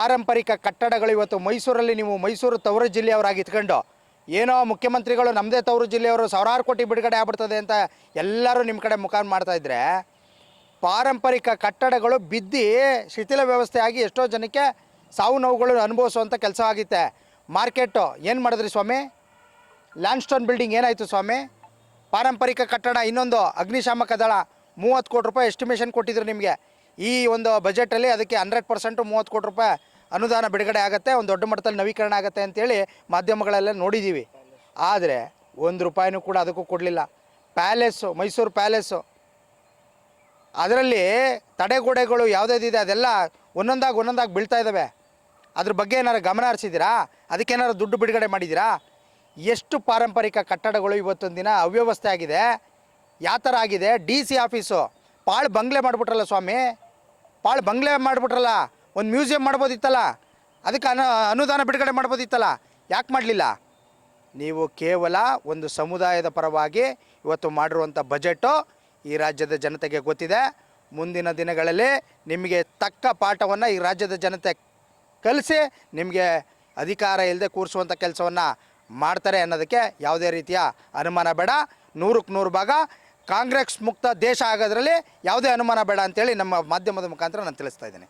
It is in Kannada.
ಪಾರಂಪರಿಕ ಕಟ್ಟಡಗಳು ಇವತ್ತು ಮೈಸೂರಲ್ಲಿ ನೀವು ಮೈಸೂರು ತವರು ಜಿಲ್ಲೆಯವರಾಗಿ ಇಟ್ಕೊಂಡು ಏನೋ ಮುಖ್ಯಮಂತ್ರಿಗಳು ನಮ್ಮದೇ ತವರು ಜಿಲ್ಲೆಯವರು ಸಾವಿರಾರು ಕೋಟಿ ಬಿಡುಗಡೆ ಆಗ್ಬಿಡ್ತದೆ ಅಂತ ಎಲ್ಲರೂ ನಿಮ್ಮ ಕಡೆ ಮುಖ ಮಾಡ್ತಾಯಿದ್ರೆ ಪಾರಂಪರಿಕ ಕಟ್ಟಡಗಳು ಬಿದ್ದು ಶಿಥಿಲ ವ್ಯವಸ್ಥೆ ಆಗಿ ಎಷ್ಟೋ ಜನಕ್ಕೆ ಸಾವು ನೋವುಗಳು ಅನುಭವಿಸುವಂಥ ಕೆಲಸ ಆಗಿತ್ತೆ. ಮಾರ್ಕೆಟು ಏನು ಮಾಡಿದ್ರಿ ಸ್ವಾಮಿ? ಲ್ಯಾಂಡ್ ಸ್ಟೋನ್ ಬಿಲ್ಡಿಂಗ್ ಏನಾಯಿತು ಸ್ವಾಮಿ? ಪಾರಂಪರಿಕ ಕಟ್ಟಡ ಇನ್ನೊಂದು ಅಗ್ನಿಶಾಮಕ ದಳ 30 ಕೋಟಿ ರೂಪಾಯಿ ಎಸ್ಟಿಮೇಷನ್ ಕೊಟ್ಟಿದ್ರು ನಿಮಗೆ. ಈ ಒಂದು ಬಜೆಟಲ್ಲಿ ಅದಕ್ಕೆ 100% 30 ಕೋಟಿ ರೂಪಾಯಿ ಅನುದಾನ ಬಿಡುಗಡೆ ಆಗುತ್ತೆ, ಒಂದು ದೊಡ್ಡ ಮಟ್ಟದಲ್ಲಿ ನವೀಕರಣ ಆಗುತ್ತೆ ಅಂತೇಳಿ ಮಾಧ್ಯಮಗಳೆಲ್ಲ ನೋಡಿದ್ದೀವಿ. ಆದರೆ 1 ರೂಪಾಯಿನೂ ಕೂಡ ಅದಕ್ಕೂ ಕೊಡಲಿಲ್ಲ. ಪ್ಯಾಲೇಸು, ಮೈಸೂರು ಪ್ಯಾಲೇಸು, ಅದರಲ್ಲಿ ತಡೆಗೋಡೆಗಳು ಯಾವುದಿದೆ ಅದೆಲ್ಲ ಒಂದೊಂದಾಗಿ ಬೀಳ್ತಾ ಇದ್ದಾವೆ. ಅದ್ರ ಬಗ್ಗೆ ಏನಾರು ಗಮನ ಹರಿಸಿದ್ದೀರಾ? ಅದಕ್ಕೇನಾರು ದುಡ್ಡು ಬಿಡುಗಡೆ ಮಾಡಿದ್ದೀರಾ? ಎಷ್ಟು ಪಾರಂಪರಿಕ ಕಟ್ಟಡಗಳು ಇವತ್ತೊಂದು ದಿನ ಅವ್ಯವಸ್ಥೆ ಆಗಿದೆ. ಯಾವ ಥರ ಆಗಿದೆ? DC ಆಫೀಸು ಪಾಳು ಬಂಗ್ಲೆ ಮಾಡಿಬಿಟ್ರಲ್ಲ ಸ್ವಾಮಿ, ಪಾಳು ಬಂಗ್ಲೆ ಮಾಡಿಬಿಟ್ರಲ್ಲ. ಒಂದು ಮ್ಯೂಸಿಯಂ ಮಾಡ್ಬೋದಿತ್ತಲ್ಲ, ಅದಕ್ಕೆ ಅನುದಾನ ಬಿಡುಗಡೆ ಮಾಡ್ಬೋದಿತ್ತಲ್ಲ, ಯಾಕೆ ಮಾಡಲಿಲ್ಲ? ನೀವು ಕೇವಲ ಒಂದು ಸಮುದಾಯದ ಪರವಾಗಿ ಇವತ್ತು ಮಾಡಿರುವಂಥ ಬಜೆಟು ಈ ರಾಜ್ಯದ ಜನತೆಗೆ ಗೊತ್ತಿದೆ. ಮುಂದಿನ ದಿನಗಳಲ್ಲಿ ನಿಮಗೆ ತಕ್ಕ ಪಾಠವನ್ನು ಈ ರಾಜ್ಯದ ಜನತೆ ಕಲಿಸಿ ನಿಮಗೆ ಅಧಿಕಾರ ಇಲ್ಲದೆ ಕೂರಿಸುವಂಥ ಕೆಲಸವನ್ನು ಮಾಡ್ತಾರೆ ಅನ್ನೋದಕ್ಕೆ ಯಾವುದೇ ರೀತಿಯ ಅನುಮಾನ ಬೇಡ. 100ಕ್ಕೆ 100 ಭಾಗ ಕಾಂಗ್ರೆಸ್ ಮುಕ್ತ ದೇಶ ಆಗೋದ್ರಲ್ಲಿ ಯಾವುದೇ ಅನುಮಾನ ಬೇಡ ಅಂತೇಳಿ ನಮ್ಮ ಮಾಧ್ಯಮದ ಮುಖಾಂತರ ನಾನು ತಿಳಿಸ್ತಾ ಇದ್ದೀನಿ.